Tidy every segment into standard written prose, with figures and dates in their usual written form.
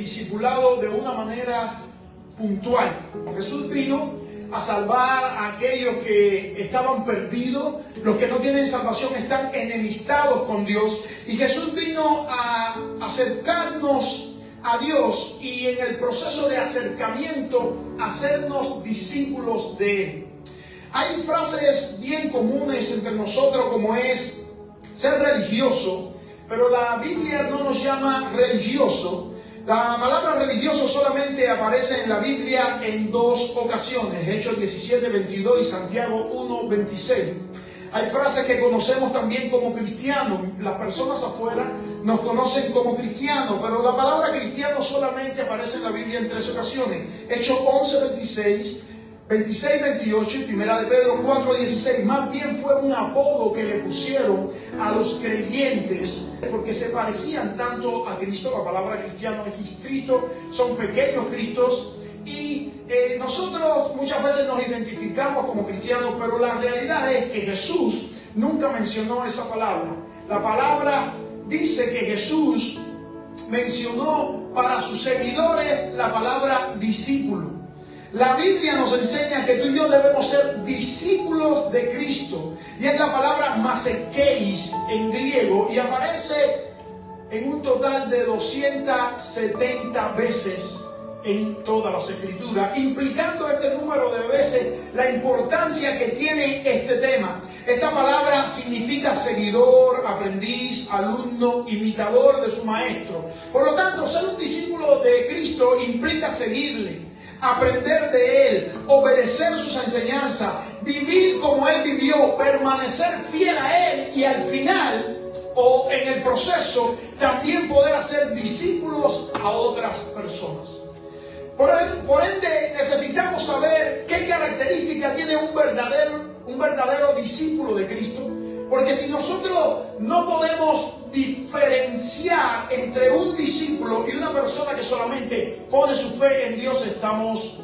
discipulado de una manera puntual. Jesús vino a salvar a aquellos que estaban perdidos, los que no tienen salvación están enemistados con Dios, y Jesús vino a acercarnos a Dios y en el proceso de acercamiento hacernos discípulos de Él. Hay frases bien comunes entre nosotros como es ser religioso, pero la Biblia no nos llama religioso. La palabra religioso solamente aparece en la Biblia en dos ocasiones, Hechos 17:22 y Santiago 1:26. Hay frases que conocemos también como cristianos. Las personas afuera nos conocen como cristianos, pero la palabra cristiano solamente aparece en la Biblia en tres ocasiones. Hechos 11:26, 26:28 y Primera de Pedro 4:16. Más bien fue un apodo que le pusieron a los creyentes porque se parecían tanto a Cristo. La palabra cristiano es distrito, son pequeños cristos, y nosotros muchas veces nos identificamos como cristianos, pero la realidad es que Jesús nunca mencionó esa palabra. La palabra dice que Jesús mencionó para sus seguidores la palabra discípulo. La Biblia nos enseña que tú y yo debemos ser discípulos de Cristo, y es la palabra masekeis en griego, y aparece en un total de 270 veces en todas las escrituras, implicando este número de veces la importancia que tiene este tema. Esta palabra significa seguidor, aprendiz, alumno, imitador de su maestro. Por lo tanto, ser un discípulo de Cristo implica seguirle, aprender de Él, obedecer sus enseñanzas, vivir como Él vivió, permanecer fiel a Él y al final o en el proceso también poder hacer discípulos a otras personas. Por ende, necesitamos saber qué características tiene un verdadero discípulo de Cristo, porque si nosotros no podemos diferenciar entre un discípulo y una persona que solamente pone su fe en Dios, estamos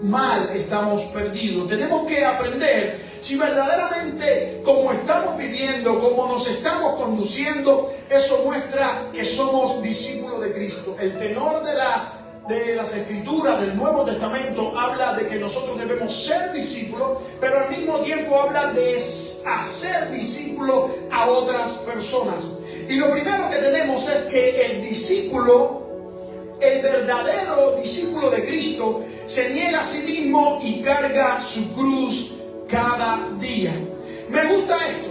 mal, estamos perdidos. Tenemos que aprender si verdaderamente como estamos viviendo, como nos estamos conduciendo, eso muestra que somos discípulos de Cristo. El tenor de las escrituras del Nuevo Testamento habla de que nosotros debemos ser discípulos, pero al mismo tiempo habla de hacer discípulos a otras personas. Y lo primero que tenemos es que el discípulo, el verdadero discípulo de Cristo, se niega a sí mismo y carga su cruz cada día. Me gusta esto.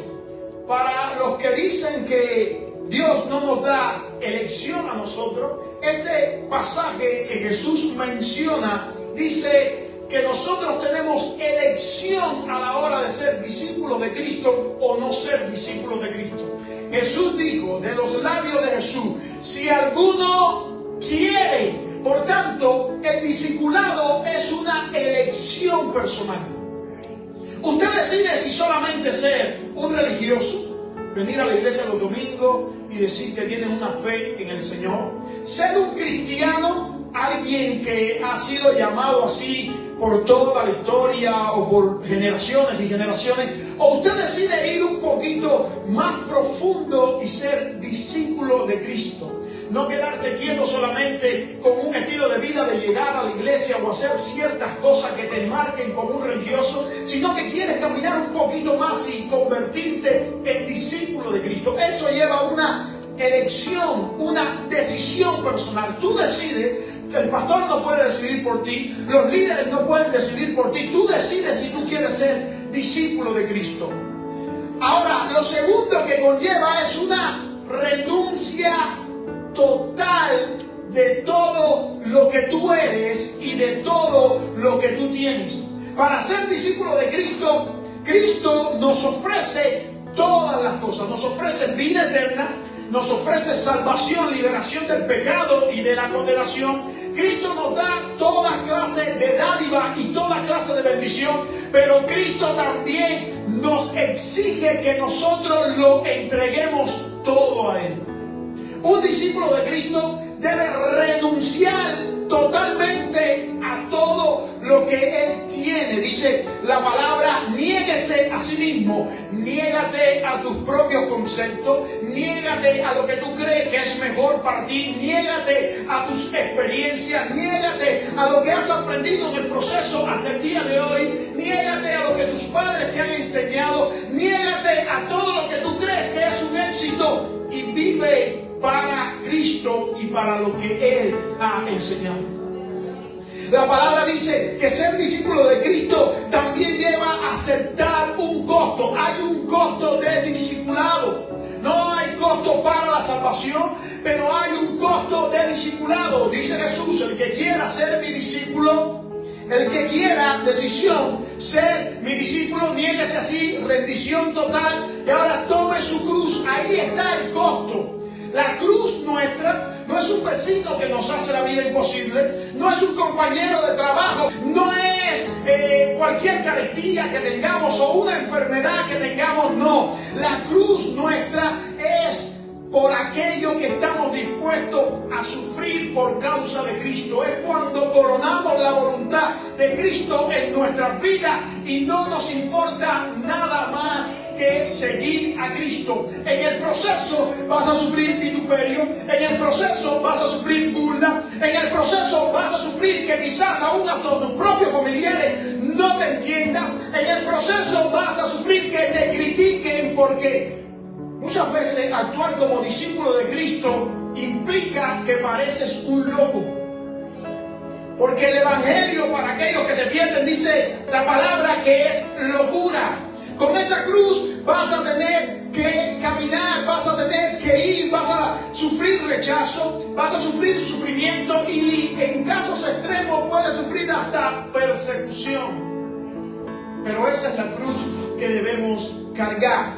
Para los que dicen que Dios no nos da elección a nosotros, este pasaje que Jesús menciona dice que nosotros tenemos elección a la hora de ser discípulos de Cristo o no ser discípulos de Cristo. Jesús dijo de los labios de Jesús: si alguno quiere. Por tanto, el discipulado es una elección personal. Usted decide si solamente ser un religioso, venir a la iglesia los domingos y decir que tiene una fe en el Señor, ser un cristiano, alguien que ha sido llamado así por toda la historia o por generaciones y generaciones, o usted decide ir un poquito más profundo y ser discípulo de Cristo. No quedarte quieto solamente con un estilo de vida de llegar a la iglesia o hacer ciertas cosas que te marquen como un religioso, sino que quieres caminar un poquito más y convertirte en discípulo de Cristo. Eso lleva a una elección, una decisión personal. Tú decides. El pastor no puede decidir por ti, los líderes no pueden decidir por ti. Tú decides si tú quieres ser discípulo de Cristo. Ahora, lo segundo que conlleva es una renuncia total de todo lo que tú eres y de todo lo que tú tienes. Para ser discípulo de Cristo, Cristo nos ofrece todas las cosas. Nos ofrece vida eterna, nos ofrece salvación, liberación del pecado y de la condenación. Cristo nos da toda clase de dádiva y toda clase de bendición, pero Cristo también nos exige que nosotros lo entreguemos todo a Él. Un discípulo de Cristo debe renunciar totalmente a todo lo que Él tiene. Dice la palabra: niega niéguese a sí mismo, niégate a tus propios conceptos, niégate a lo que tú crees que es mejor para ti, niégate a tus experiencias, niégate a lo que has aprendido en el proceso hasta el día de hoy, niégate a lo que tus padres te han enseñado, niégate a todo lo que tú crees que es un éxito y vive para Cristo y para lo que Él ha enseñado. La palabra dice que ser discípulo de Cristo también lleva a aceptar un costo. Hay un costo de discipulado. No hay costo para la salvación, pero hay un costo de discipulado. Dice Jesús, el que quiera ser mi discípulo, el que quiera decisión, ser mi discípulo, niéguese así, rendición total, y ahora tome su cruz. Ahí está el costo. La cruz nuestra no es un vecino que nos hace la vida imposible, no es un compañero de trabajo, no es cualquier carestía que tengamos o una enfermedad que tengamos, no. La cruz nuestra es por aquello que estamos dispuestos a sufrir por causa de Cristo. Es cuando coronamos la voluntad de Cristo en nuestras vidas y no nos importa nada más que seguir a Cristo. En el proceso vas a sufrir vituperio, en el proceso vas a sufrir burla, en el proceso vas a sufrir que quizás aún hasta tus propios familiares no te entiendan, en el proceso vas a sufrir que te critiquen, porque muchas veces actuar como discípulo de Cristo implica que pareces un loco. Porque el Evangelio, para aquellos que se pierden, dice la palabra que es locura. Con esa cruz vas a tener que caminar, vas a tener que ir, vas a sufrir rechazo, vas a sufrir sufrimiento y en casos extremos puedes sufrir hasta persecución. Pero esa es la cruz que debemos cargar.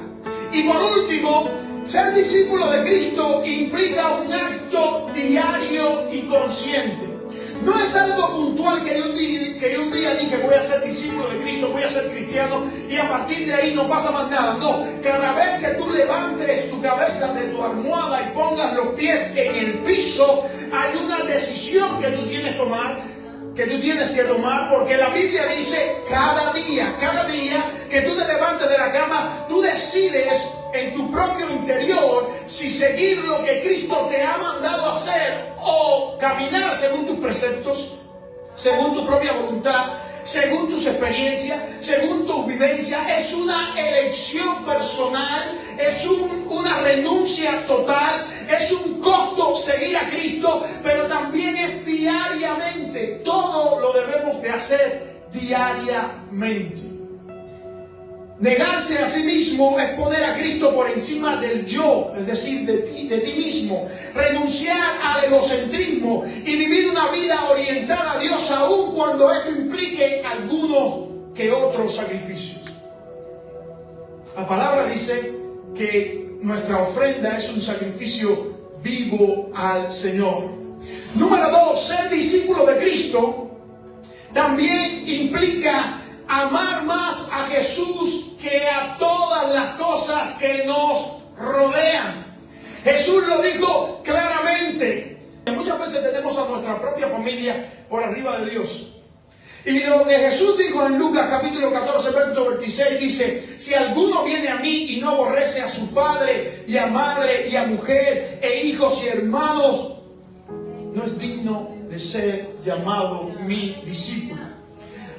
Y por último, ser discípulo de Cristo implica un acto diario y consciente. No es algo puntual que yo un día dije voy a ser discípulo de Cristo, voy a ser cristiano y a partir de ahí no pasa más nada. No, cada vez que tú levantes tu cabeza de tu almohada y pongas los pies en el piso, hay una decisión que tú tienes que tomar, porque la Biblia dice cada día que tú te levantes de la cama, tú decides en tu propio interior si seguir lo que Cristo te ha mandado hacer o caminar según tus preceptos, según tu propia voluntad, según tus experiencias, según tu vivencia. Es una elección personal, es una renuncia total, es un costo seguir a Cristo, pero también es diariamente. Todo lo debemos de hacer diariamente. Negarse a sí mismo es poner a Cristo por encima del yo, es decir, de ti mismo. Renunciar al egocentrismo y vivir una vida orientada a Dios, aun cuando esto implique algunos que otros sacrificios. La palabra dice que nuestra ofrenda es un sacrificio vivo al Señor. Número 2, ser discípulo de Cristo también implica amar más a Jesús que a todas las cosas que nos rodean. Jesús lo dijo claramente. Muchas veces tenemos a nuestra propia familia por arriba de Dios. Y lo que Jesús dijo en Lucas capítulo 14, verso 26, dice: si alguno viene a mí y no aborrece a su padre y a madre y a mujer e hijos y hermanos, no es digno de ser llamado mi discípulo.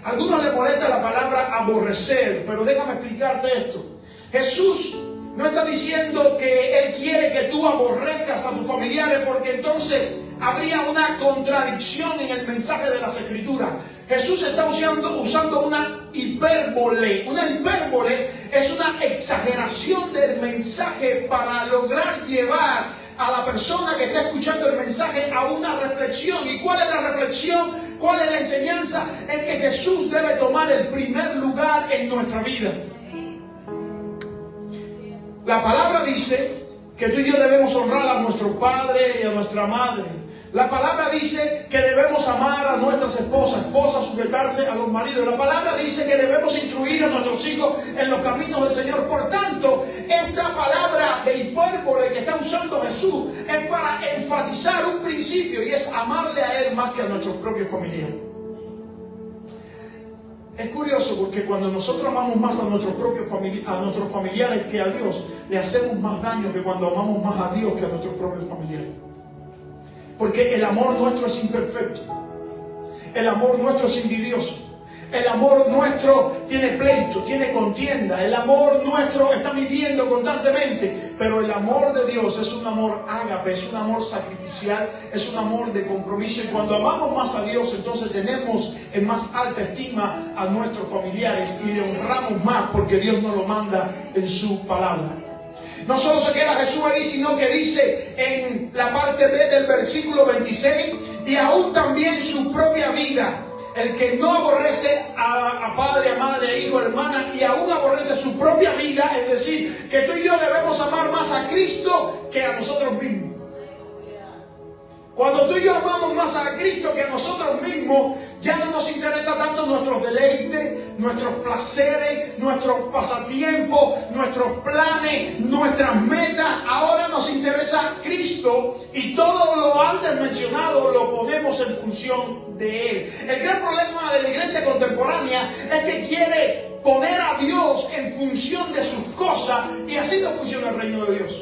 A algunos les molesta la palabra aborrecer, pero déjame explicarte esto. Jesús no está diciendo que Él quiere que tú aborrezcas a tus familiares, porque entonces habría una contradicción en el mensaje de las Escrituras. Jesús está usando una hipérbole. Una hipérbole es una exageración del mensaje para lograr llevar a la persona que está escuchando el mensaje a una reflexión. ¿Y cuál es la reflexión? ¿Cuál es la enseñanza? Es que Jesús debe tomar el primer lugar en nuestra vida. La palabra dice que tú y yo debemos honrar a nuestro padre y a nuestra madre. La palabra dice que debemos amar a nuestras esposas, sujetarse a los maridos. La palabra dice que debemos instruir a nuestros hijos en los caminos del Señor. Por tanto, esta palabra de hipérbole que está usando Jesús es para enfatizar un principio, y es amarle a Él más que a nuestros propios familiares. Es curioso porque cuando nosotros amamos más a nuestros familiares que a Dios, le hacemos más daño que cuando amamos más a Dios que a nuestros propios familiares. Porque el amor nuestro es imperfecto. El amor nuestro es envidioso. El amor nuestro tiene pleito, tiene contienda. El amor nuestro está midiendo constantemente. Pero el amor de Dios es un amor ágape, es un amor sacrificial, es un amor de compromiso. Y cuando amamos más a Dios, entonces tenemos en más alta estima a nuestros familiares y le honramos más porque Dios nos lo manda en su palabra. No solo se queda Jesús ahí, sino que dice en la parte B del versículo 26, y aún también su propia vida. El que no aborrece a padre, a madre, a hijo, a hermana, y aún aborrece su propia vida, es decir, que tú y yo debemos amar más a Cristo que a nosotros mismos. Cuando tú y yo amamos más a Cristo que a nosotros mismos, ya no nos interesa tanto nuestros deleites, nuestros placeres, nuestros pasatiempos, nuestros planes, nuestras metas. Ahora nos interesa Cristo y todo lo antes mencionado lo ponemos en función de Él. El gran problema de la iglesia contemporánea es que quiere poner a Dios en función de sus cosas y así no funciona el reino de Dios.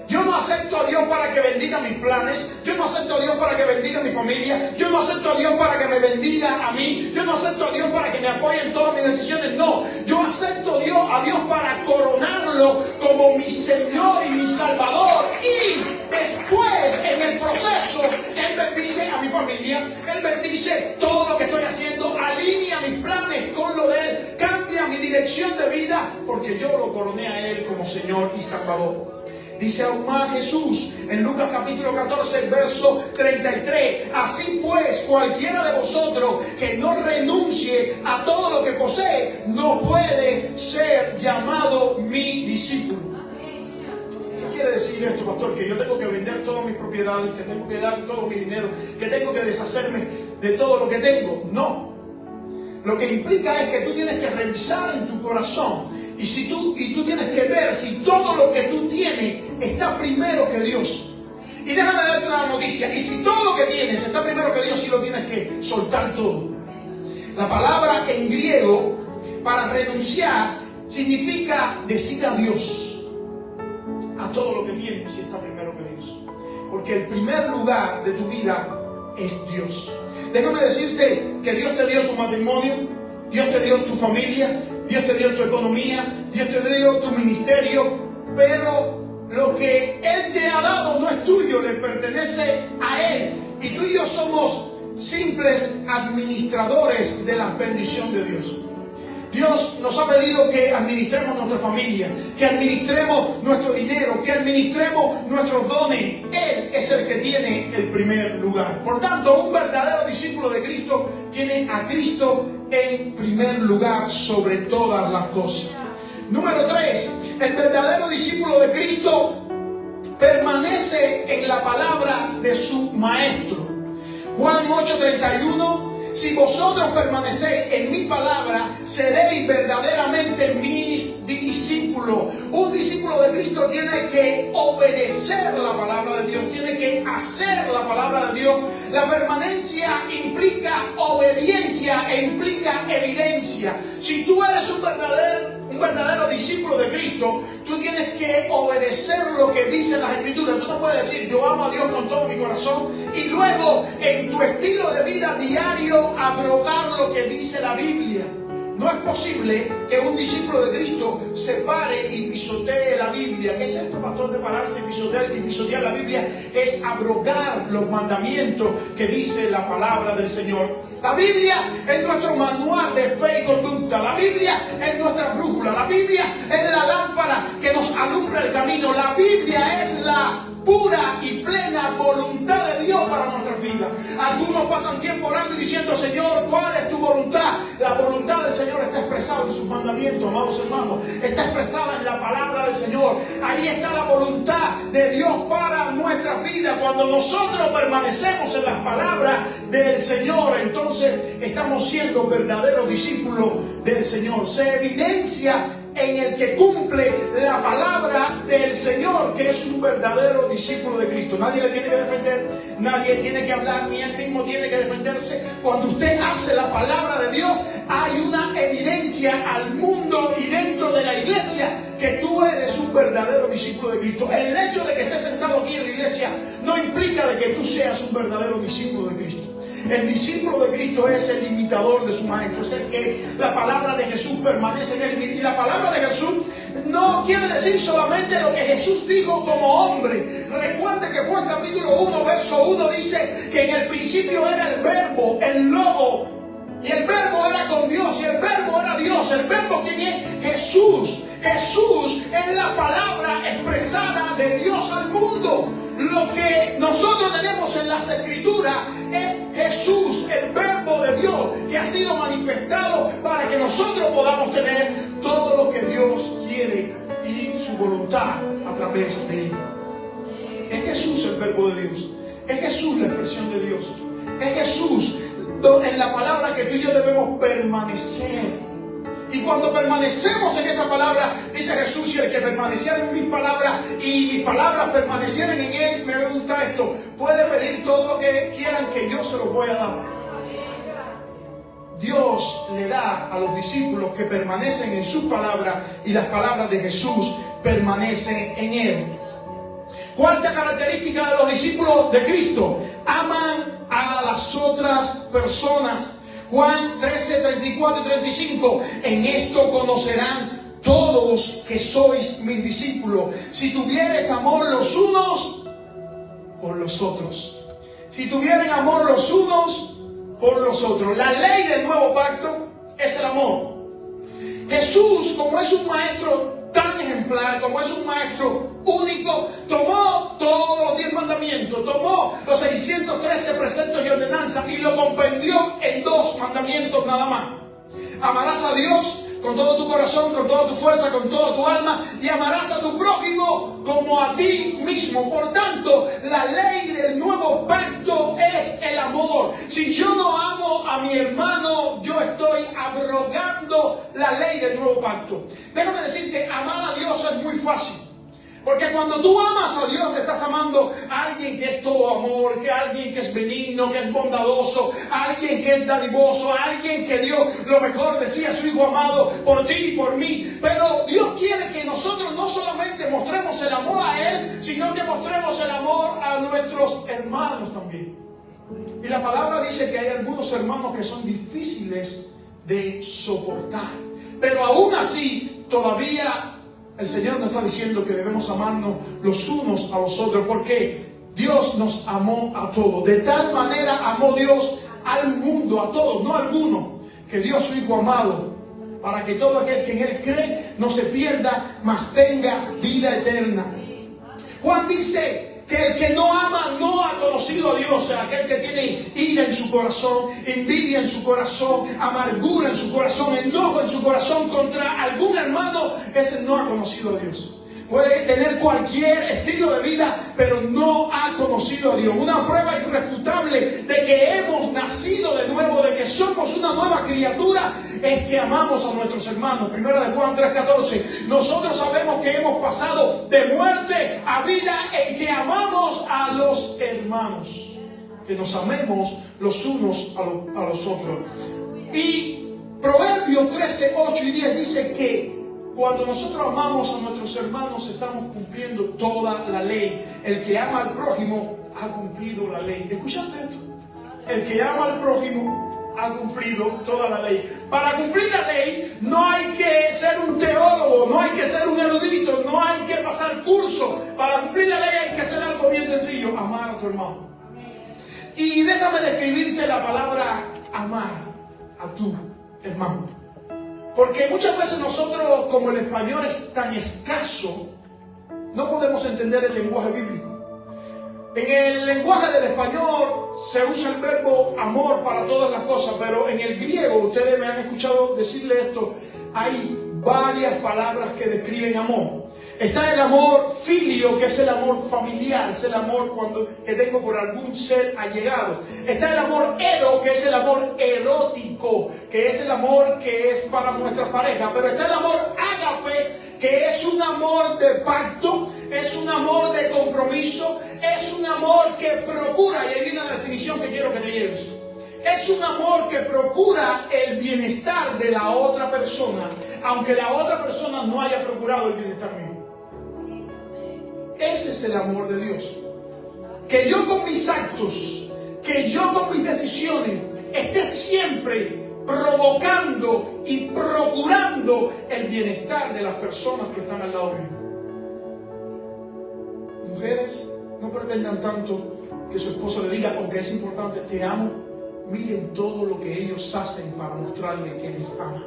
Yo no acepto a Dios para que bendiga mis planes. Yo no acepto a Dios para que bendiga mi familia. Yo no acepto a Dios para que me bendiga a mí. Yo no acepto a Dios para que me apoye en todas mis decisiones. No, yo acepto a Dios para coronarlo como mi Señor y mi Salvador. Y después, en el proceso, Él bendice a mi familia. Él bendice todo lo que estoy haciendo. Alinea mis planes con lo de Él. Cambia mi dirección de vida porque yo lo coroné a Él como Señor y Salvador. Dice aún más Jesús en Lucas capítulo 14, verso 33. Así pues, cualquiera de vosotros que no renuncie a todo lo que posee, no puede ser llamado mi discípulo. ¿Qué quiere decir esto, pastor? Que yo tengo que vender todas mis propiedades, que tengo que dar todo mi dinero, que tengo que deshacerme de todo lo que tengo. No. Lo que implica es que tú tienes que revisar en tu corazón. Y tú tienes que ver si todo lo que tú tienes está primero que Dios. Y déjame darte una noticia. Y si todo lo que tienes está primero que Dios, sí lo tienes que soltar todo. La palabra en griego para renunciar significa decir adiós a todo lo que tienes si está primero que Dios. Porque el primer lugar de tu vida es Dios. Déjame decirte que Dios te dio tu matrimonio, Dios te dio tu familia, Dios te dio tu economía, Dios te dio tu ministerio, pero lo que Él te ha dado no es tuyo, le pertenece a Él. Y tú y yo somos simples administradores de la bendición de Dios. Dios nos ha pedido que administremos nuestra familia, que administremos nuestro dinero, que administremos nuestros dones. Él es el que tiene el primer lugar. Por tanto, un verdadero discípulo de Cristo tiene a Cristo en primer lugar sobre todas las cosas. Número 3, el verdadero discípulo de Cristo permanece en la palabra de su maestro. Juan 8:31. Si vosotros permanecéis en mi palabra, seréis verdaderamente mis discípulos. Un discípulo de Cristo tiene que obedecer la palabra de Dios, tiene que hacer la palabra de Dios. La permanencia implica obediencia e implica evidencia. Si tú eres un verdadero discípulo de Cristo, tú tienes que obedecer lo que dicen las Escrituras. Tú no puedes decir, yo amo a Dios con todo mi corazón, y luego en tu estilo de vida diario abrogar lo que dice la Biblia. No es posible que un discípulo de Cristo se pare y pisotee la Biblia. ¿Qué es esto, pastor, de pararse y pisotear la Biblia? Es abrogar los mandamientos que dice la palabra del Señor. La Biblia es nuestro manual de fe y conducta. La Biblia es nuestra brújula. La Biblia es la lámpara que nos alumbra el camino. La Biblia es la pura y plena voluntad de Dios para nuestras vidas. Algunos pasan tiempo orando y diciendo, Señor, ¿cuál es tu voluntad? La voluntad del Señor está expresada en sus mandamientos, amados hermanos. Está expresada en la palabra del Señor. Ahí está la voluntad de Dios para nuestras vidas. Cuando nosotros permanecemos en las palabras del Señor, entonces estamos siendo verdaderos discípulos del Señor. Se evidencia en el que cumple la palabra del Señor, que es un verdadero discípulo de Cristo. Nadie le tiene que defender, nadie tiene que hablar, ni él mismo tiene que defenderse. Cuando usted hace la palabra de Dios, hay una evidencia al mundo y dentro de la iglesia que tú eres un verdadero discípulo de Cristo. El hecho de que estés sentado aquí en la iglesia no implica de que tú seas un verdadero discípulo de Cristo. El discípulo de Cristo es el imitador de su maestro, es el que la palabra de Jesús permanece en él. Y la palabra de Jesús no quiere decir solamente lo que Jesús dijo como hombre. Recuerde que Juan capítulo 1, verso 1 dice que en el principio era el verbo, el logo, y el verbo era con Dios, y el verbo era Dios. El verbo, ¿quién es? Jesús. Jesús es la palabra expresada de Dios al mundo. Lo que nosotros tenemos en las Escrituras es Jesús, el verbo de Dios, que ha sido manifestado para que nosotros podamos tener todo lo que Dios quiere y su voluntad a través de él. Es Jesús el verbo de Dios. Es Jesús la expresión de Dios. Es Jesús en la palabra que tú y yo debemos permanecer. Y cuando permanecemos en esa palabra, dice Jesús, y el que permaneciera en mis palabras y mis palabras permanecieran en él, me gusta esto, puede pedir todo lo que quieran que yo se los voy a dar. Dios le da a los discípulos que permanecen en sus palabras y las palabras de Jesús permanecen en él. Cuarta característica de los discípulos de Cristo: aman a las otras personas. Juan 13, 34 y 35. En esto conocerán todos que sois mis discípulos, si tuviereis amor los unos por los otros. Si tuvieren amor los unos por los otros. La ley del nuevo pacto es el amor. Jesús, como es un maestro tan ejemplar, como es un maestro único, tomó todos los 10 mandamientos, tomó los 613 preceptos y ordenanzas y lo comprendió en 2 mandamientos nada más. Amarás a Dios con todo tu corazón, con toda tu fuerza, con toda tu alma, y amarás a tu prójimo como a ti mismo. Por tanto, la ley del nuevo pacto es el amor. Si yo no amo a mi hermano, yo estoy abrogando la ley del nuevo pacto. Déjame decirte, amar a Dios es muy fácil. Porque cuando tú amas a Dios, estás amando a alguien que es todo amor, que alguien que es benigno, que es bondadoso, a alguien que es dadivoso, a alguien que dio lo mejor, decía su Hijo amado, por ti y por mí. Pero Dios quiere que nosotros no solamente mostremos el amor a Él, sino que mostremos el amor a nuestros hermanos también. Y la palabra dice que hay algunos hermanos que son difíciles de soportar. Pero aún así, todavía el Señor nos está diciendo que debemos amarnos los unos a los otros, porque Dios nos amó a todos. De tal manera amó Dios al mundo, a todos, no a algunos, que dio a su Hijo amado, para que todo aquel que en Él cree no se pierda, mas tenga vida eterna. Juan dice que el que no ama no ha conocido a Dios. Aquel que tiene ira en su corazón, envidia en su corazón, amargura en su corazón, enojo en su corazón contra algún hermano, ese no ha conocido a Dios. Puede tener cualquier estilo de vida, pero no ha conocido a Dios. Una prueba irrefutable de que hemos nacido de nuevo, de que somos una nueva criatura, es que amamos a nuestros hermanos. Primera de Juan 3:14. Nosotros sabemos que hemos pasado de muerte a vida en que amamos a los hermanos. Que nos amemos los unos a los otros. Y Proverbios 13, 8 y 10 dice que cuando nosotros amamos a nuestros hermanos, estamos cumpliendo toda la ley. El que ama al prójimo ha cumplido la ley. ¿Escuchaste esto? El que ama al prójimo ha cumplido toda la ley. Para cumplir la ley no hay que ser un teólogo, no hay que ser un erudito, no hay que pasar curso. Para cumplir la ley hay que hacer algo bien sencillo: amar a tu hermano. Y déjame describirte la palabra amar a tu hermano. Porque muchas veces nosotros, como el español es tan escaso, no podemos entender el lenguaje bíblico. En el lenguaje del español se usa el verbo amor para todas las cosas, pero en el griego, ustedes me han escuchado decirle esto, hay varias palabras que describen amor. Está el amor filio, que es el amor familiar, es el amor que tengo por algún ser allegado. Está el amor ero, que es el amor erótico, que es el amor que es para nuestra pareja. Pero está el amor ágape, que es un amor de pacto, es un amor de compromiso, es un amor que procura, y ahí viene la definición que quiero que te lleves. Es un amor que procura el bienestar de la otra persona, aunque la otra persona no haya procurado el bienestar mío. Ese es el amor de Dios. Que yo con mis actos, que yo con mis decisiones, esté siempre provocando y procurando el bienestar de las personas que están al lado mío. Mujeres, no pretendan tanto que su esposo le diga, aunque es importante, te amo. Miren todo lo que ellos hacen para mostrarle que les ama.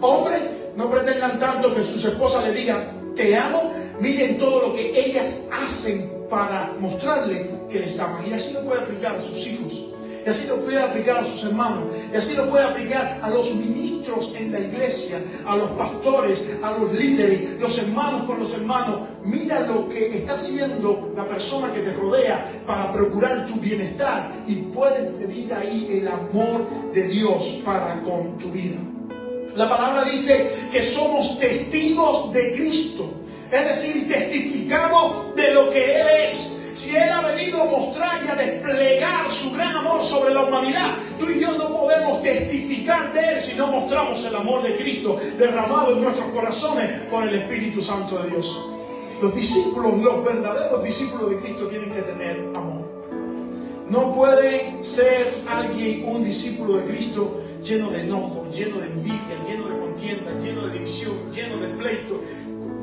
Hombres, no pretendan tanto que sus esposas le digan, te amo. Miren todo lo que ellas hacen para mostrarle que les aman. Y así lo puede aplicar a sus hijos. Y así lo puede aplicar a sus hermanos. Y así lo puede aplicar a los ministros en la iglesia, a los pastores, a los líderes, los hermanos con los hermanos. Mira lo que está haciendo la persona que te rodea para procurar tu bienestar. Y puedes pedir ahí el amor de Dios para con tu vida. La palabra dice que somos testigos de Cristo. Es decir, testificamos de lo que Él es. Si Él ha venido a mostrar y a desplegar su gran amor sobre la humanidad, tú y yo no podemos testificar de Él si no mostramos el amor de Cristo derramado en nuestros corazones por el Espíritu Santo de Dios. Los discípulos, los verdaderos discípulos de Cristo tienen que tener amor. No puede ser alguien, un discípulo de Cristo, lleno de enojo, lleno de envidia, lleno de contienda, lleno de división, lleno de pleito.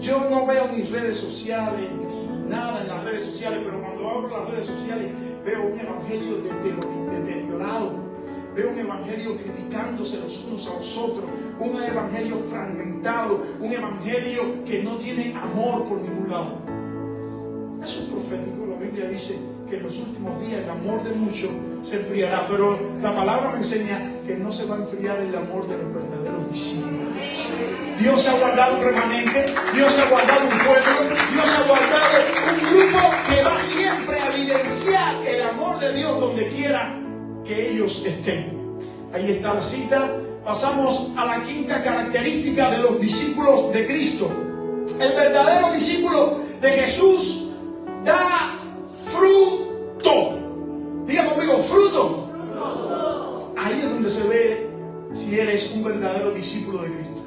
Yo no veo mis redes sociales, ni nada en las redes sociales, pero cuando abro las redes sociales veo un evangelio deteriorado, veo un evangelio criticándose los unos a los otros, un evangelio fragmentado, un evangelio que no tiene amor por ningún lado. Eso es profético. La Biblia dice que en los últimos días el amor de muchos se enfriará, pero la palabra me enseña que no se va a enfriar el amor de los verdaderos discípulos. Dios ha guardado un remanente, Dios ha guardado un pueblo, Dios ha guardado un grupo que va siempre a evidenciar el amor de Dios donde quiera que ellos estén. Ahí está la cita. Pasamos a la quinta característica de los discípulos de Cristo. El verdadero discípulo de Jesús da fruto. Diga conmigo, fruto. Ahí es donde se ve si eres un verdadero discípulo de Cristo.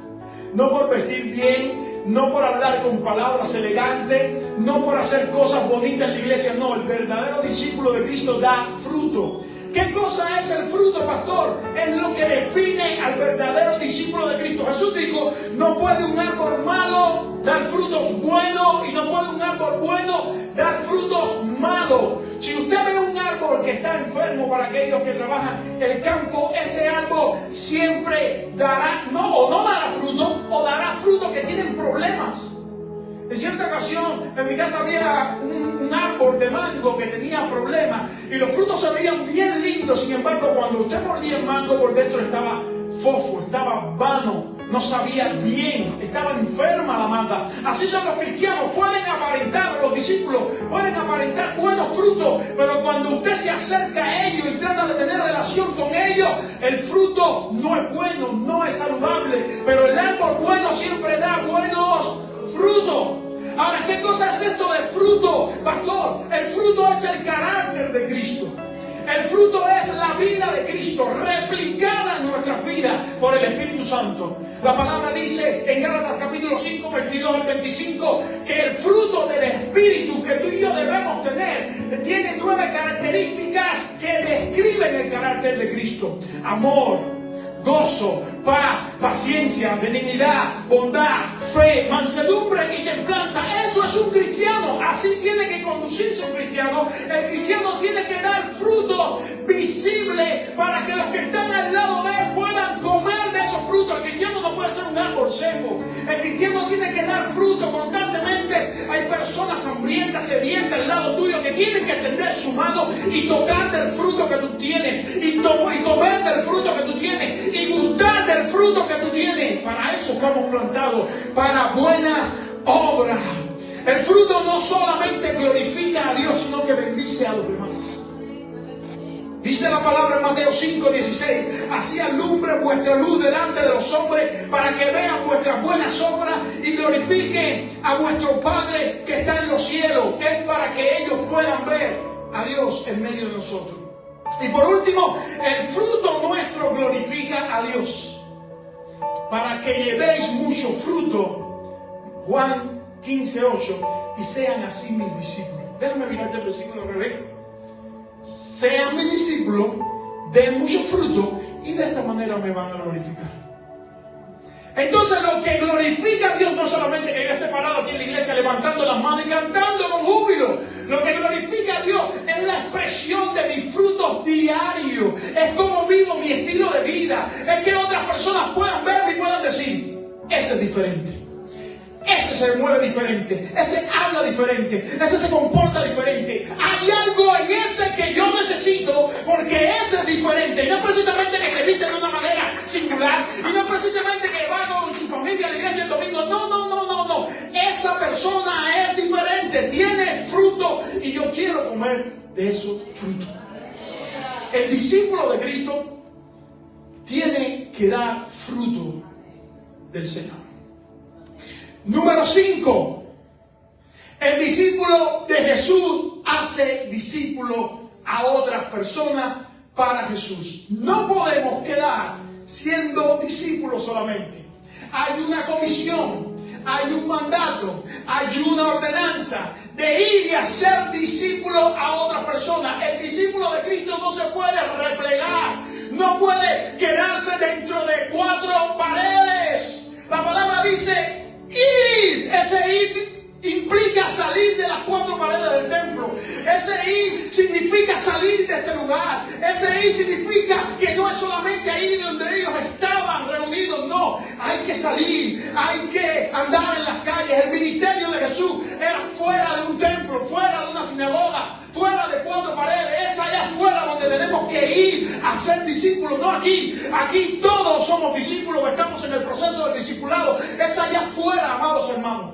No por vestir bien, no por hablar con palabras elegantes, no por hacer cosas bonitas en la iglesia. No, el verdadero discípulo de Cristo da fruto. ¿Qué cosa es el fruto, pastor? Es lo que define al verdadero discípulo de Cristo. Jesús dijo, no puede un árbol malo dar frutos buenos y no puede un árbol bueno dar frutos malos. Si usted ve un árbol que está enfermo, para aquellos que trabajan el campo, ese árbol siempre dará, no dará fruto, o dará fruto que tienen problemas. En cierta ocasión, en mi casa había un árbol de mango que tenía problemas y los frutos se veían bien lindos. Sin embargo, cuando usted mordía el mango, por dentro estaba fofo, estaba vano, no sabía bien, estaba enferma la mata. Así son los cristianos, pueden aparentar, los discípulos pueden aparentar buenos frutos, pero cuando usted se acerca a ellos y trata de tener relación con ellos, el fruto no es bueno, no es saludable, pero el árbol bueno siempre da buenos frutos. Ahora, ¿qué cosa es esto de fruto, pastor? El fruto es el carácter de Cristo. El fruto es la vida de Cristo replicada en nuestras vidas por el Espíritu Santo. La palabra dice en Gálatas capítulo 5, 22 al 25, que el fruto del Espíritu que tú y yo debemos tener tiene 9 características que describen el carácter de Cristo. Amor, gozo, paz, paciencia, benignidad, bondad, fe, mansedumbre y templanza. Eso es un cristiano. Así tiene que conducirse un cristiano. El cristiano tiene que dar fruto visible para que los que están al lado de él puedan comer de esos frutos. El cristiano no puede ser un árbol seco. El cristiano tiene que dar fruto constantemente. Hay personas hambrientas, sedientas al lado tuyo que tienen que extender su mano y tocar del fruto que tú tienes y comer del fruto que tú tienes y gustar del fruto que tú tienes. Para eso estamos plantados, para buenas obras. El fruto no solamente glorifica a Dios, sino que bendice a los demás. Dice la palabra en Mateo 5:16: así alumbre vuestra luz delante de los hombres, para que vean vuestras buenas obras y glorifiquen a vuestro Padre que está en los cielos. Es para que ellos puedan ver a Dios en medio de nosotros. Y por último, el fruto nuestro glorifica a Dios, para que llevéis mucho fruto. Juan 15:8: y sean así mis discípulos. Déjame mirar este versículo, Rebeca. Sean mis discípulos, den mucho fruto, y de esta manera me van a glorificar. Entonces, lo que glorifica a Dios no solamente que yo esté parado aquí en la iglesia levantando las manos y cantando con júbilo. Lo que glorifica a Dios es la expresión de mis frutos diarios. Es cómo vivo mi estilo de vida. Es que otras personas puedan verme y puedan decir: ese es diferente. Ese se mueve diferente, ese habla diferente, ese se comporta diferente. Hay algo en ese que yo necesito, porque ese es diferente. Y no precisamente que se viste de una manera singular, y no precisamente que va con su familia a la iglesia el domingo. No. Esa persona es diferente, tiene fruto, y yo quiero comer de esos frutos. El discípulo de Cristo tiene que dar fruto del Señor. Número 5. El discípulo de Jesús hace discípulo a otras personas para Jesús. No podemos quedar siendo discípulos solamente. Hay una comisión, hay un mandato, hay una ordenanza de ir y hacer discípulo a otras personas. El discípulo de Cristo no se puede replegar, no puede quedarse dentro de 4 paredes. La palabra dice: ir. Ese ir implica salir de las 4 paredes del templo. Ese ir significa salir de este lugar. Ese ir significa que no es solamente ahí donde ellos estaban reunidos. No, hay que salir, hay que andar en las calles. El ministerio de Jesús era fuera de un templo, fuera de una sinagoga, fuera de 4 paredes. Es allá afuera donde tenemos que ir a ser discípulos, no aquí. Aquí todos somos discípulos, estamos en el proceso del discipulado. Es allá afuera, amados hermanos.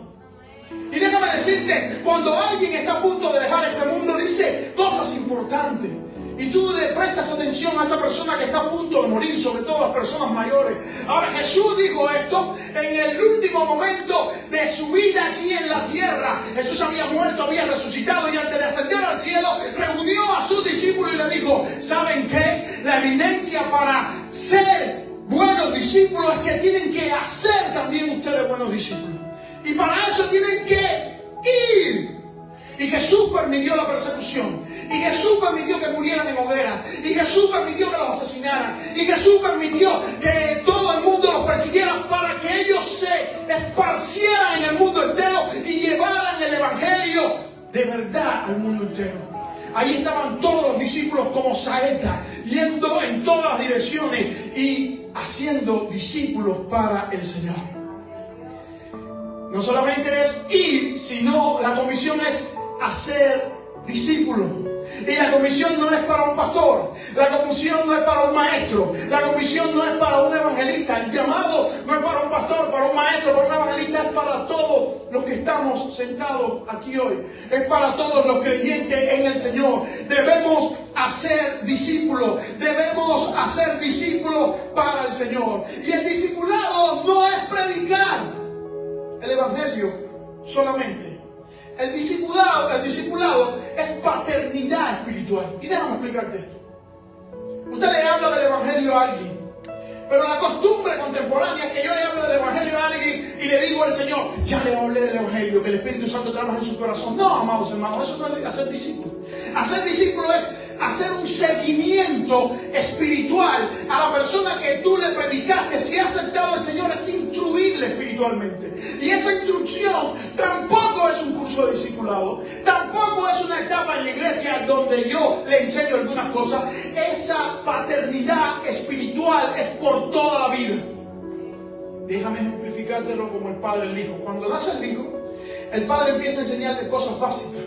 Y déjame decirte, cuando alguien está a punto de dejar este mundo, dice cosas importantes, y tú le prestas atención a esa persona que está a punto de morir, sobre todo las personas mayores. Ahora, Jesús dijo esto en el último momento de su vida aquí en la tierra. Jesús había muerto, había resucitado, y antes de ascender al cielo, reunió a sus discípulos y le dijo: ¿saben qué? La evidencia para ser buenos discípulos es que tienen que hacer también ustedes buenos discípulos. Y para eso tienen que ir. Y Jesús permitió la persecución. Y Jesús permitió que murieran en hoguera. Y Jesús permitió que los asesinaran. Y Jesús permitió que todo el mundo los persiguiera, para que ellos se esparcieran en el mundo entero y llevaran el evangelio de verdad al mundo entero. Ahí estaban todos los discípulos como saeta, yendo en todas las direcciones y haciendo discípulos para el Señor. No solamente es ir, sino la comisión es hacer discípulos. Y la comisión no es para un pastor, la comisión no es para un maestro, la comisión no es para un evangelista. El llamado no es para un pastor, para un maestro, para un evangelista. Es para todos los que estamos sentados aquí hoy. Es para todos los creyentes en el Señor. Debemos hacer discípulos, debemos hacer discípulos para el Señor. Y el discipulado no es predicar el evangelio solamente. El discipulado es paternidad espiritual. Y déjame explicarte esto. Usted le habla del evangelio a alguien, pero la costumbre contemporánea es que yo le hable del evangelio a alguien y le digo al Señor: ya le hablé del evangelio, que el Espíritu Santo trabaja en su corazón. No, amados hermanos, eso no es hacer discípulo. Hacer discípulo es hacer un seguimiento espiritual a la persona que tú le predicaste. Si ha aceptado al Señor, es instruirle espiritualmente. Y esa instrucción tampoco es un curso de discipulado, tampoco es una etapa en la iglesia donde yo le enseño algunas cosas. Esa paternidad espiritual es por toda la vida. Déjame ejemplificártelo como el padre y el hijo. Cuando nace el hijo, el padre empieza a enseñarle cosas básicas.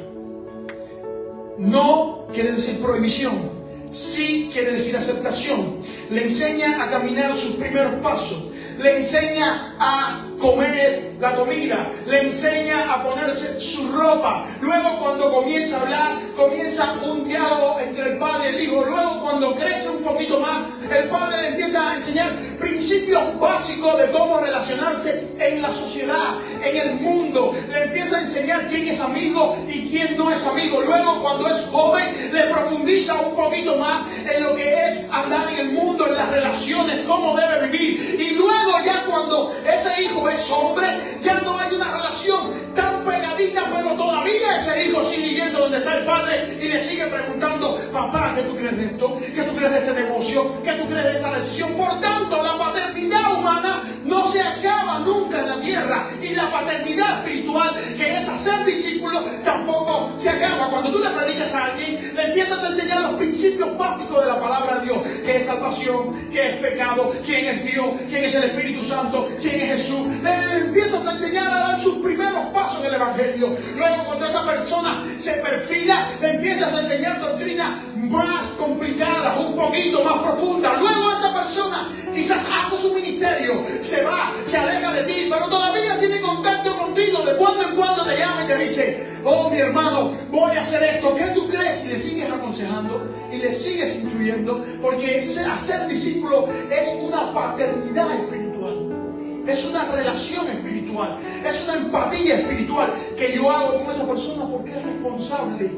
No quiere decir prohibición, sí quiere decir aceptación. Le enseña a caminar sus primeros pasos, le enseña a comer la comida, le enseña a ponerse su ropa. Luego, cuando comienza a hablar, comienza un diálogo entre el padre y el hijo. Luego, cuando crece un poquito más, el padre le empieza a enseñar principios básicos de cómo relacionarse en la sociedad, en el mundo. Le empieza a enseñar quién es amigo y quién no es amigo. Luego, cuando es joven, le profundiza un poquito más en lo que es andar en el mundo, en las relaciones, cómo debe vivir. Y luego, ya cuando ese hijo es hombre, ya no hay una relación tan pegadita, pero todavía ese hijo sigue yendo donde está el padre y le sigue preguntando: papá, ¿qué tú crees de esto? ¿Qué tú crees de este negocio? ¿Qué tú crees de esa decisión? Por tanto, la paternidad humana no se acaba nunca en la tierra, y la paternidad espiritual, que es hacer discípulos, tampoco se acaba. Cuando tú le predicas a alguien, le empiezas a enseñar los principios básicos de la palabra de Dios: qué es salvación, qué es pecado, quién es Dios, quién es el Espíritu Santo, quién es Jesús. Le empiezas a enseñar a dar sus primeros pasos en el Evangelio. Luego, cuando esa persona se perfila, le empiezas a enseñar doctrinas más complicadas, un poquito más profundas. Luego esa persona quizás hace su ministerio, se va, se aleja de ti, pero todavía tiene contacto contigo. De cuando en cuando te llama y te dice: oh, mi hermano, voy a hacer esto, ¿qué tú crees? Y le sigues aconsejando y le sigues incluyendo, porque hacer discípulo es una paternidad espiritual, es una relación espiritual, es una empatía espiritual que yo hago con esa persona porque es responsable.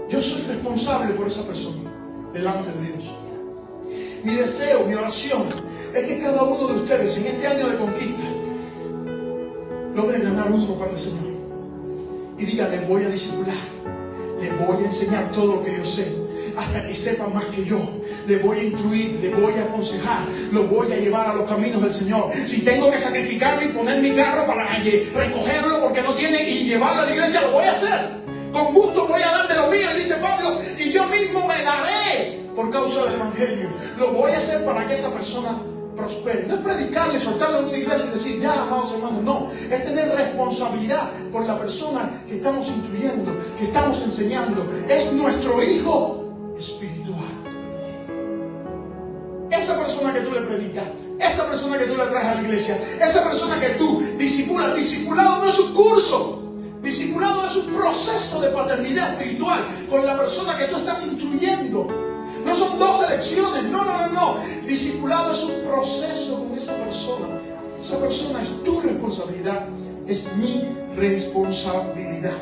Yo soy responsable por esa persona delante de Dios. Mi deseo, mi oración es que cada uno de ustedes en este año de conquista logren ganar uno para el Señor y diga: le voy a discipular, le voy a enseñar todo lo que yo sé, hasta que sepa más que yo. Le voy a instruir, le voy a aconsejar, lo voy a llevar a los caminos del Señor. Si tengo que sacrificarme y poner mi carro para recogerlo porque no tiene, y llevarlo a la iglesia, lo voy a hacer. Con gusto voy a dar de lo mío, dice Pablo, y yo mismo me daré por causa del Evangelio. Lo voy a hacer para que esa persona prospere. No es predicarle, soltarlo en una iglesia y decir: ya, amados hermanos. No, es tener responsabilidad por la persona que estamos instruyendo, que estamos enseñando. Es nuestro hijo espiritual. Esa persona que tú le predicas, esa persona que tú le traes a la iglesia, esa persona que tú discipulas. Discipulado no es un curso. Discipulado es un proceso de paternidad espiritual con la persona que tú estás instruyendo. No son dos elecciones, no. Discipulado es un proceso con esa persona. Esa persona es tu responsabilidad, es mi responsabilidad.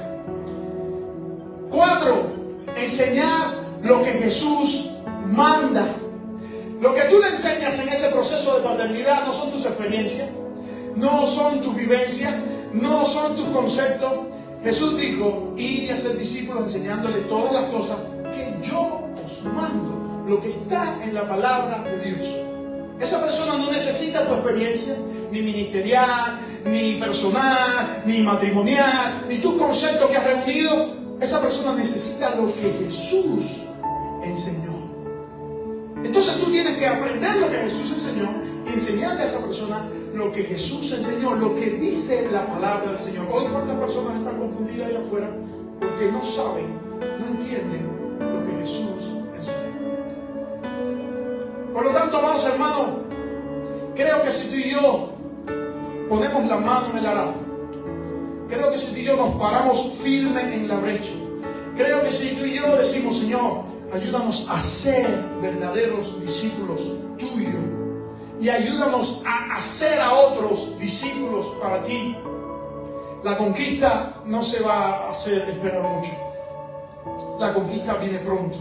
4. Enseñar lo que Jesús manda. Lo que tú le enseñas en ese proceso de paternidad no son tus experiencias, no son tus vivencias, no son tus conceptos. Jesús dijo: id y hacer discípulos, enseñándole todas las cosas que yo os mando. Lo que está en la palabra de Dios. Esa persona no necesita tu experiencia, ni ministerial, ni personal, ni matrimonial, ni tus conceptos que has reunido. Esa persona necesita lo que Jesús enseñó. Entonces tú tienes que aprender lo que Jesús enseñó y enseñarle a esa persona lo que Jesús enseñó, lo que dice la palabra del Señor. Hoy, ¿cuántas personas están confundidas allá afuera porque no saben, no entienden lo que Jesús enseñó? Por lo tanto, amados hermanos, creo que si tú y yo ponemos la mano en el arado, creo que si tú y yo nos paramos firmes en la brecha, creo que si tú y yo decimos: Señor, ayúdanos a ser verdaderos discípulos tuyos y ayúdanos a hacer a otros discípulos para ti, la conquista no se va a hacer esperar mucho. La conquista viene pronto.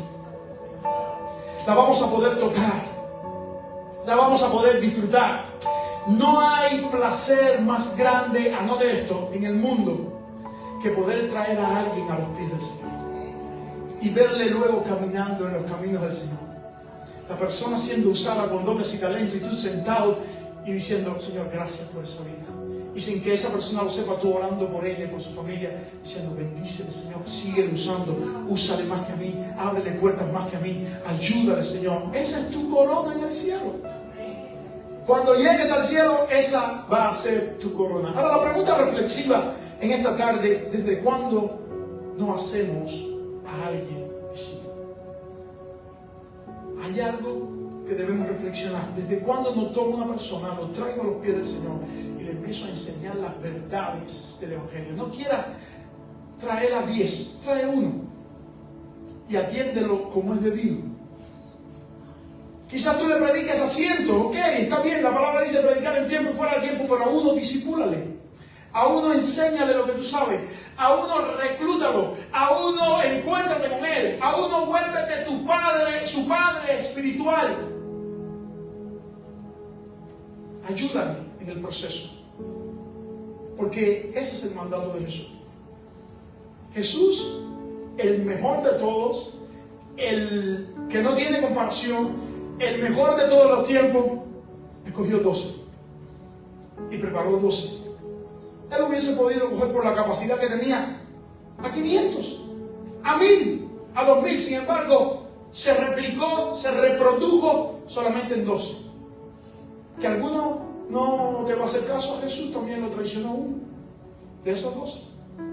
La vamos a poder tocar, la vamos a poder disfrutar. No hay placer más grande, anote esto, en el mundo, que poder traer a alguien a los pies del Señor y verle luego caminando en los caminos del Señor. La persona siendo usada con dones y talentos, y tú sentado y diciendo: Señor, gracias por esa vida. Y sin que esa persona lo sepa, tú orando por ella y por su familia, diciendo: bendícele, Señor, síguele usando, úsale más que a mí, ábrele puertas más que a mí, ayúdale, Señor. Esa es tu corona en el cielo. Cuando llegues al cielo, esa va a ser tu corona. Ahora, la pregunta reflexiva en esta tarde: ¿desde cuándo no hacemos a alguien discípulo? ¿Hay algo que debemos reflexionar. ¿Desde cuándo no tomo una persona, lo traigo a los pies del Señor y le empiezo a enseñar las verdades del Evangelio? No quiera traer a 10, trae uno y atiéndelo como es debido. Quizás tú le prediques a 100, ok, está bien, la palabra dice predicar en tiempo y fuera de tiempo, pero a uno discípulale. A uno enséñale lo que tú sabes, a uno reclútalo, a uno encuéntrate con él, a uno vuélvete su padre espiritual. Ayúdale en el proceso, porque ese es el mandato de Jesús. Jesús, el mejor de todos, el que no tiene comparación, el mejor de todos los tiempos, escogió 12 y preparó 12. Él hubiese podido coger por la capacidad que tenía a 500, a 1000, a 2000. Sin embargo, se replicó, se reprodujo solamente en 12. Que alguno no te va a hacer caso a Jesús, también lo traicionó uno de esos 12.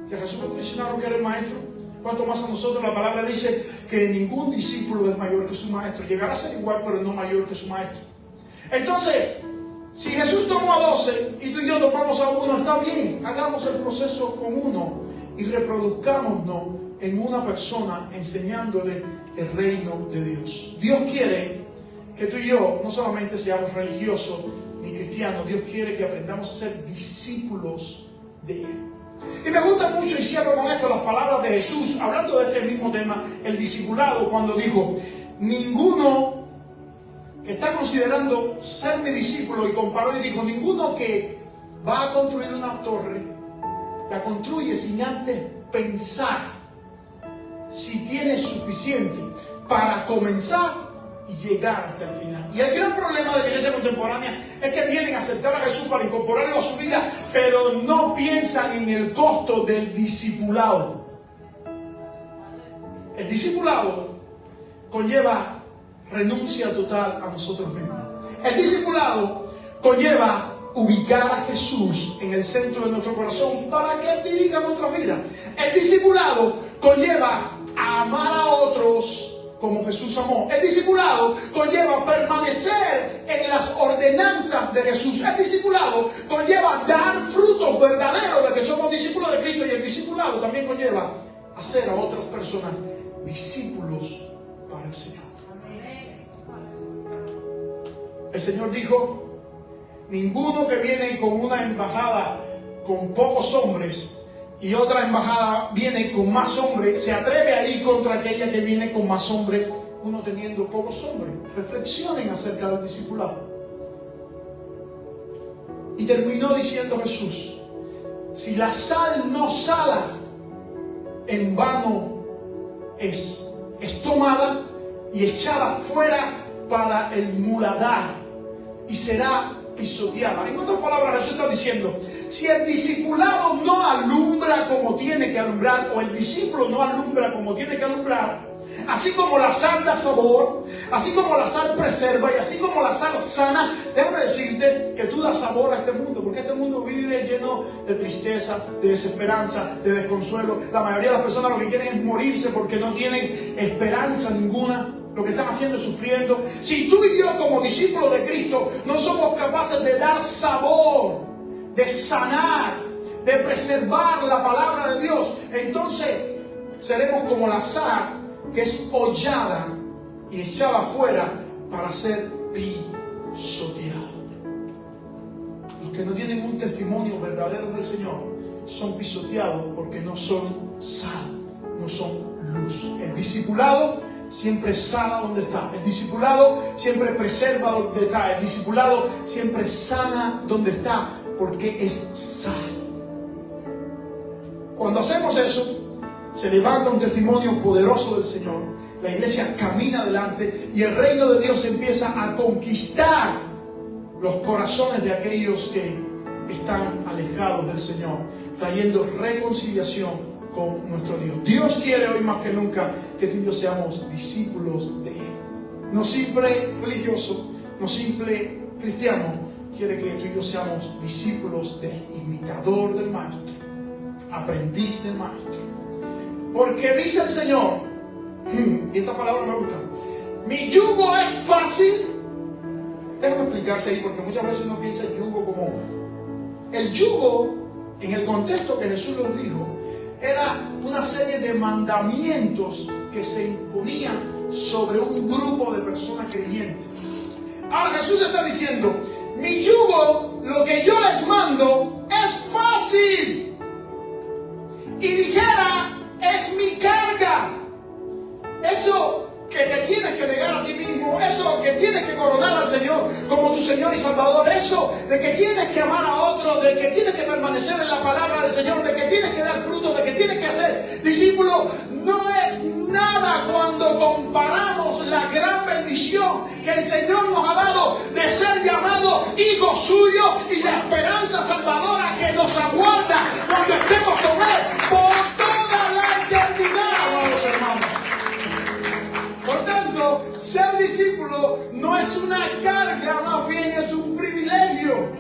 Que a Jesús lo traicionaron, que era el maestro. Cuanto más a nosotros, la palabra dice que ningún discípulo es mayor que su maestro. Llegará a ser igual, pero no mayor que su maestro. Entonces, si Jesús tomó a 12 y tú y yo tomamos a uno, está bien, hagamos el proceso con uno y reproduzcámonos en una persona enseñándole el reino de Dios. Dios quiere que tú y yo no solamente seamos religiosos ni cristianos, Dios quiere que aprendamos a ser discípulos de Él. Y me gusta mucho, y cierro con esto, las palabras de Jesús, hablando de este mismo tema, el discipulado, cuando dijo, ninguno que está considerando ser mi discípulo, y comparó y dijo, ninguno que va a construir una torre, la construye sin antes pensar si tiene suficiente para comenzar y llegar hasta el final. Y el gran problema de la iglesia contemporánea es que vienen a aceptar a Jesús para incorporarlo a su vida, pero no piensan en el costo del discipulado. El discipulado conlleva renuncia total a nosotros mismos. El discipulado conlleva ubicar a Jesús en el centro de nuestro corazón para que Él dirija nuestra vida. El discipulado conlleva a amar a otros como Jesús amó. El discipulado conlleva permanecer en las ordenanzas de Jesús. El discipulado conlleva dar frutos verdaderos de que somos discípulos de Cristo. Y el discipulado también conlleva hacer a otras personas discípulos para el Señor. El Señor dijo, ninguno que viene con una embajada con pocos hombres y otra embajada viene con más hombres, se atreve a ir contra aquella que viene con más hombres, uno teniendo pocos hombres. Reflexionen acerca del discipulado. Y terminó diciendo Jesús, si la sal no sala, en vano es tomada y echada fuera para el muladar y será pisoteada. En otras palabras, Jesús está diciendo, si el discipulado no alumbra como tiene que alumbrar, o el discípulo no alumbra como tiene que alumbrar, así como la sal da sabor, así como la sal preserva y así como la sal sana, déjame decirte que tú das sabor a este mundo, porque este mundo vive lleno de tristeza, de desesperanza, de desconsuelo. La mayoría de las personas lo que quieren es morirse porque no tienen esperanza ninguna. Lo que están haciendo es sufriendo. Si tú y yo como discípulos de Cristo no somos capaces de dar sabor, de sanar, de preservar la palabra de Dios, entonces seremos como la sal que es hollada y echada afuera para ser pisoteada. Los que no tienen un testimonio verdadero del Señor son pisoteados porque no son sal, no son luz. El discipulado siempre sana donde está. El discipulado siempre preserva donde está. El discipulado siempre sana donde está, porque es sal. Cuando hacemos eso, se levanta un testimonio poderoso del Señor. La iglesia camina adelante y el reino de Dios empieza a conquistar los corazones de aquellos que están alejados del Señor, trayendo reconciliación con nuestro Dios. Dios quiere hoy más que nunca que tú y yo seamos discípulos de Él. No simple religioso, no simple cristiano. Quiere que tú y yo seamos discípulos de Él, imitador del Maestro, aprendiz del Maestro. Porque dice el Señor, y esta palabra me gusta, mi yugo es fácil Déjame explicarte ahí, porque muchas veces uno piensa el yugo como... El yugo, en el contexto que Jesús los dijo, era una serie de mandamientos que se imponían sobre un grupo de personas creyentes. Ahora Jesús está diciendo, mi yugo, lo que yo les mando, es fácil y ligera es mi carga. Eso que te tienes que negar a ti mismo, eso que tienes que coronar al Señor como tu Señor y Salvador, eso de que tienes que amar a otro, de que tienes que permanecer en la palabra del Señor, de que tienes que dar fruto, de que tienes que hacer discípulo, no es nada cuando comparamos la gran bendición que el Señor nos ha dado de ser llamados hijos suyos y la esperanza salvadora que nos aguarda cuando estemos con Él por toda la eternidad, amados hermanos. Por tanto, ser discípulo no es una carga, más bien es un privilegio.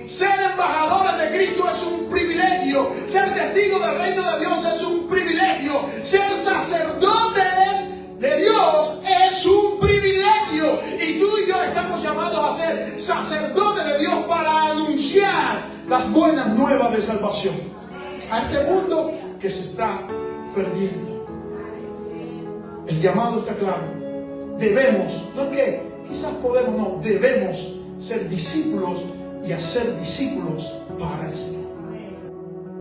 Ser embajadores de Cristo es un privilegio. Ser testigos del reino de Dios es un privilegio. Ser sacerdotes de Dios es un privilegio. Y tú y yo estamos llamados a ser sacerdotes de Dios para anunciar las buenas nuevas de salvación a este mundo que se está perdiendo. El llamado está claro. Debemos, no es que quizás podemos, no, debemos ser discípulos y hacer discípulos para el Señor.